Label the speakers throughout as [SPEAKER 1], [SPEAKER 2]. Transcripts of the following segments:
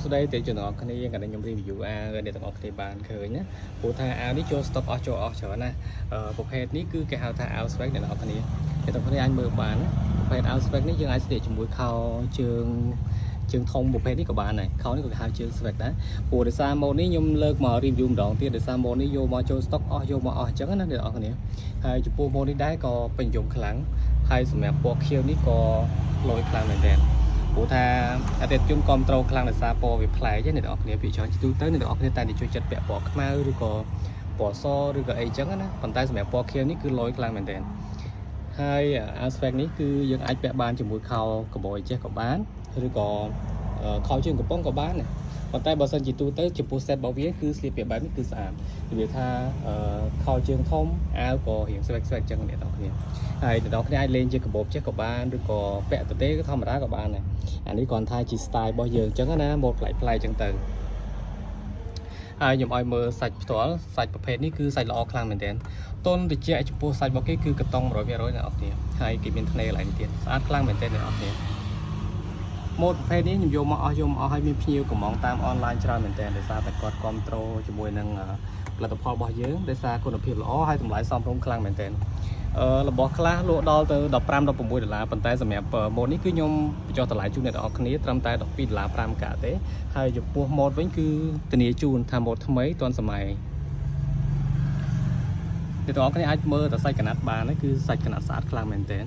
[SPEAKER 1] ស្ដីទៅចំណងគ្នាកណ្ដាញខ្ញុំ review អ្នកទាំងអស់គ្នាបានឃើញណាព្រោះថាអាវនេះចូល stock អស់ចូលអស់ច្រើនណាប្រភេទនេះគឺគេហៅថាអាវ swag អ្នកទាំងអស់គ្នាអ្នកទាំងអស់គ្នាអាចមើលបានណាប្រភេទអាវ swag នេះយើងអាចស្លៀកជាមួយខោជើងធំប្រភេទនេះក៏បានដែរខោនេះក៏គេហៅជើង swag ដែរព្រោះដោយសារ mode នេះខ្ញុំលើកមក review ម្ដងទៀតដោយសារ mode នេះយកមកចូល stock អស់យកមកអស់អញ្ចឹងណាអ្នកទាំងអស់គ្នាហើយចំពោះ mode នេះដែរក៏ពេញនិយមខ្លាំងហើយសម្រាប់ពណ៌ខៀវនេះក៏លយខ្លាំងមែនទែនព្រោះថាអតិថិជនគ្រប់ត្រូលខ្លាំងដោយសារពណ៌វាប្លែកអ្នកទាំងអស់គ្នាពីច្រើនទូទៅអ្នកទាំងអស់គ្នាតែជួយចិត្តពាក់ពណ៌ខ្មៅឬក៏ពណ៌សឬក៏អីចឹងណាប៉ុន្តែសម្រាប់ពណ៌ខៀវនេះគឺលយខ្លាំងមែនទែនហើយអាវ swag នេះគឺយើងអាចពាក់បានជាមួយខោកបយចេះក៏បានឬក៏ខោជើងកំប៉ុងក៏បានប៉ុន្តែបើសិនជាទូទៅចំពោះ set របស់វាគឺស្លៀកពាក់បែបនេះគឺស្អាតនិយាយថាខោជើងធំអាវក៏រៀង swag ចឹងអ្នកទាំងគ្នាហើយអ្នកទាំងគ្នាអាចលេងជាកបោបចេះក៏បានឬក៏ពាក់ទៅទេក៏ធម្មតាក៏បានដែរអានេះគ្រាន់តែជា style របស់យើងចឹងណាម៉ូដប្លែកចឹងទៅហើយខ្ញុំឲ្យមើលសាច់ផ្ទាល់សាច់ប្រភេទនេះគឺសាច់ល្អខ្លាំងមែនទែនទន់ត្រជាក់ចំពោះសាច់របស់គេគឺកតុង 100% អ្នកទាំងគ្នាហើយគេមានថ្នេរកន្លែងនេះទៀតស្អាតខ្លាំងមែនទែនអ្នកទាំងគ្នាម៉ូដប្រភេទនេះខ្ញុំយកមកអស់ហើយមានភ្ញៀវកំងតាមអនឡាញច្រើនមែនទែនដោយសារតែគាត់គ្រប់ត្រូលជាមួយនឹងផលិតផលរបស់យើងដោយសារគុណភាពល្អហើយតម្លៃសមរម្យខ្លាំងមែនទែនរបស់ខ្លះលក់ដល់ទៅ$15-16ប៉ុន្តែសម្រាប់ម៉ូដនេះគឺខ្ញុំបញ្ចុះតម្លៃជូនអ្នកទាំងអស់គ្នាត្រឹមតែ$12.5កាក់ទេហើយចំពោះម៉ូដវិញគឺធានាជូនថាម៉ូដថ្មីទាន់សម័យអ្នកទាំងអស់គ្នាអាចមើលតែសាច់កណាត់បានគឺសាច់កណាត់ស្អាតខ្លាំងមែនទែន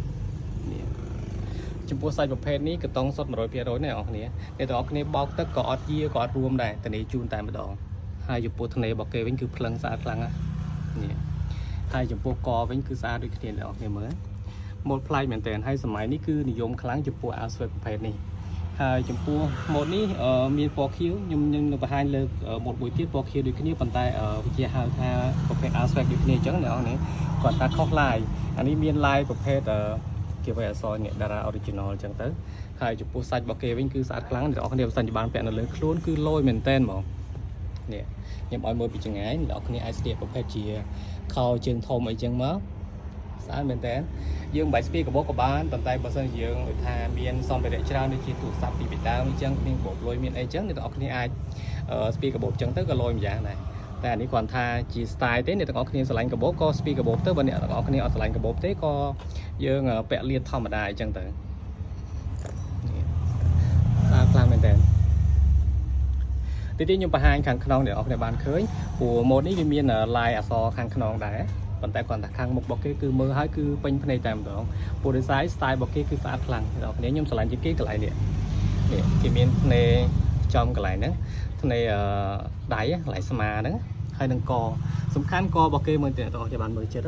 [SPEAKER 1] ចំពោះសាច់ប្រភេទនេះកតុងសុទ្ធ 100% អ្នកទាំងអស់គ្នាអ្នកទាំងអស់គ្នាបោកទឹកក៏អត់យាក៏អត់រួមដែរធានាជូនតែម្ដងហើយចំពោះថ្នេររបស់គេវិញគឺភ្លឹងស្អាតខ្លាំងណាស់នេះហើយចំពោះកវិញគឺស្អាតដូចគ្នាអ្នកនរគ្នាមើលម៉ូដប្លែកមែនទែនហើយសម័យនេះគឺនិយមខ្លាំងចំពោះអាវ swag ប្រភេទនេះហើយចំពោះម៉ូដនេះមានពណ៌ខៀវខ្ញុំនឹងបង្ហាញលើកម៉ូដមួយទៀតពណ៌ខៀវដូចគ្នាប៉ុន្តែវិជាហៅថាប្រភេទអាវ swag ដូចគ្នាអញ្ចឹងអ្នកនរគ្នាគាត់ថាខុស line អានេះមាន line ប្រភេទគេវាអសរនេះ Dara original អញ្ចឹងទៅហើយចំពោះសាច់របស់គេវិញគឺស្អាតខ្លាំងអ្នកនរគ្នាបើសិនជាបានពាក់នៅលើខ្លួនគឺលយមែនទែនហ្មងនេះខ្ញុំឲ្យមើលពីចង្អាយអ្នកនរគ្នាអាចស្ទាកប្រភេទជាខោជើងធំអីចឹងមកស្អាតមែនតើយើងមិនបាច់ស្ពាយកាបូបក៏បានប៉ុន្តែបើសិនជាយើងដូចថាមានសម្ភារៈច្រើនដូចជាទូរស័ព្ទពីដើមអញ្ចឹងមានកាបូបលុយមានអីចឹងអ្នកទាំងអស់គ្នាអាចស្ពាយកាបូបចឹងទៅក៏លុយម្យ៉ាងដែរតែអានេះគ្រាន់ថាជា style ទេអ្នកទាំងអស់គ្នាស្រឡាញ់កាបូបក៏ស្ពាយកាបូបទៅបើអ្នកទាំងអស់គ្នាអត់ស្រឡាញ់កាបូបទេក៏យើងពាក់លាតធម្មតាអញ្ចឹងទៅស្អាតខ្លាំងមែនតើទីខ្ញុំបង្ហាញខាងក្នុងអ្នកនរគ្នាបានឃើញព្រោះម៉ូដនេះវាមាន line អក្សរខាងក្នុងដែរប៉ុន្តែគ្រាន់តែខាងមុខរបស់គេគឺមើលហើយគឺពេញភ្នែកតែម្ដងព្រោះដោយសារ style របស់គេគឺស្អាតខ្លាំងអ្នកនរគ្នាខ្ញុំឆ្លាញ់ជាងគេកន្លែងនេះគេមានភ្នែកចំកន្លែងហ្នឹងភ្នែកដៃកន្លែងស្មាហ្នឹងហើយនឹងកសំខាន់ករបស់គេមើលតែអ្នកនរគ្នាបានមើលចិត្ត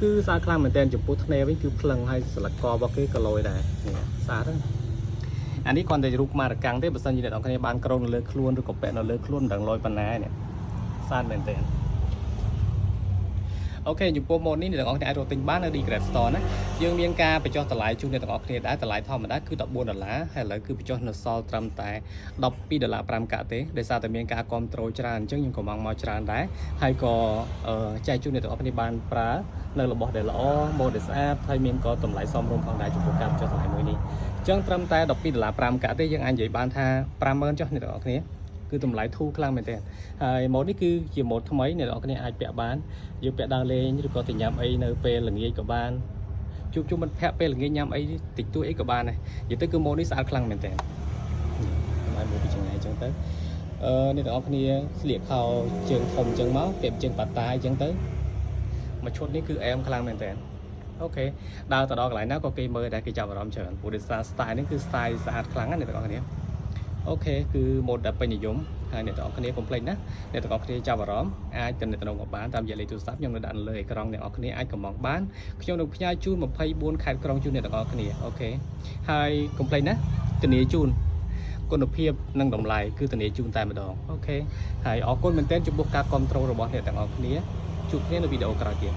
[SPEAKER 1] គឺស្អាតខ្លាំងមែនទែនចំពោះភ្នែកវិញគឺភ្លឹងហើយស្លឹកករបស់គេក៏លយដែរនេះស្អាតហ្នឹងអានេះគ្រាន់តែរូបម៉ារកាំងទេបើសិនជាអ្នកនរគ្នាបានក្រងនៅលើខ្លួនឬក៏ពាក់នៅលើខ្លួនមិនដឹងលយប៉ុណ្ណានេះស្អាតមែនទែនអូខេចំពោះម៉ូដនេះអ្នកទាំងអស់គ្នាអាចរកទិញបាននៅ Decred Store ណាយើងមានការបញ្ចុះតម្លៃជូនអ្នកទាំងអស់គ្នាដែរតម្លៃធម្មតាគឺ$14ហើយឥឡូវគឺបញ្ចុះនៅសល់ត្រឹមតែ$12.5កាក់ទេដោយសារតែមានការគ្រប់ត្រូលច្រើនអញ្ចឹងខ្ញុំក៏មកច្រើនដែរហើយក៏ចែកជូនអ្នកទាំងអស់គ្នាបានប្រើនៅរបស់ដែលល្អម៉ូដដែលស្អាតហើយមានក៏តម្លៃសមរម្យផងដែរចំពោះការបញ្ចុះតម្លៃមួយនេះអញ្ចឹងត្រឹមតែ$12.5កាក់ទេយើងអាចនិយាយបានថា50000ចុះអ្នកទាំងអស់គ្នាគឺតម្លៃធូរខ្លាំងមែនទែនហើយម៉ូដនេះគឺជាម៉ូដថ្មីអ្នកនរគ្នាអាចពាក់បានយើងពាក់ដើរលេងឬក៏ទៅញ៉ាំអីនៅពេលល្ងាចក៏បានជួបជុំមិត្តភក្តិពេលល្ងាចញ៉ាំអីតិចតួចអីក៏បានដែរនិយាយទៅគឺម៉ូដនេះស្អាតខ្លាំងមែនទែនហើយមើលពីចម្ងាយអញ្ចឹងទៅអ្នកនរគ្នាស្លៀកខោជើងធំអញ្ចឹងមកពាក់ជើងប៉ាតាអញ្ចឹងទៅមួយឈុតនេះគឺអែមខ្លាំងមែនទែនអូខេដើរទៅដល់កន្លែងណាក៏គេមើលដែរគេចាប់អារម្មណ៍ច្រើនព្រោះដោយសារ style នេះគឺ style ស្អាតខ្លាំងណាស់អ្នកនរគ្នាអូខេគឺម៉ូដដែលពេញនិយមហើយអ្នកទាំងអស់គ្នាកុំភ្លេចណាអ្នកទាំងអស់គ្នាចាប់អារម្មណ៍អាចទំនាក់ទំនងមកបានតាមរយៈលេខទូរស័ព្ទខ្ញុំនៅដាក់លើអេក្រង់អ្នកទាំងអស់គ្នាអាចកំងបានខ្ញុំនឹងផ្ញើជូន24ខេត្តក្រុងជូនអ្នកទាំងអស់គ្នាអូខេហើយកុំភ្លេចណាធានាជូនគុណភាពនិងតម្លៃគឺធានាជូនតែម្ដងអូខេហើយអរគុណមែនទែនចំពោះការគ្រប់គ្រងរបស់អ្នកទាំងអស់គ្នាជួបគ្នានៅវីដេអូក្រោយទៀត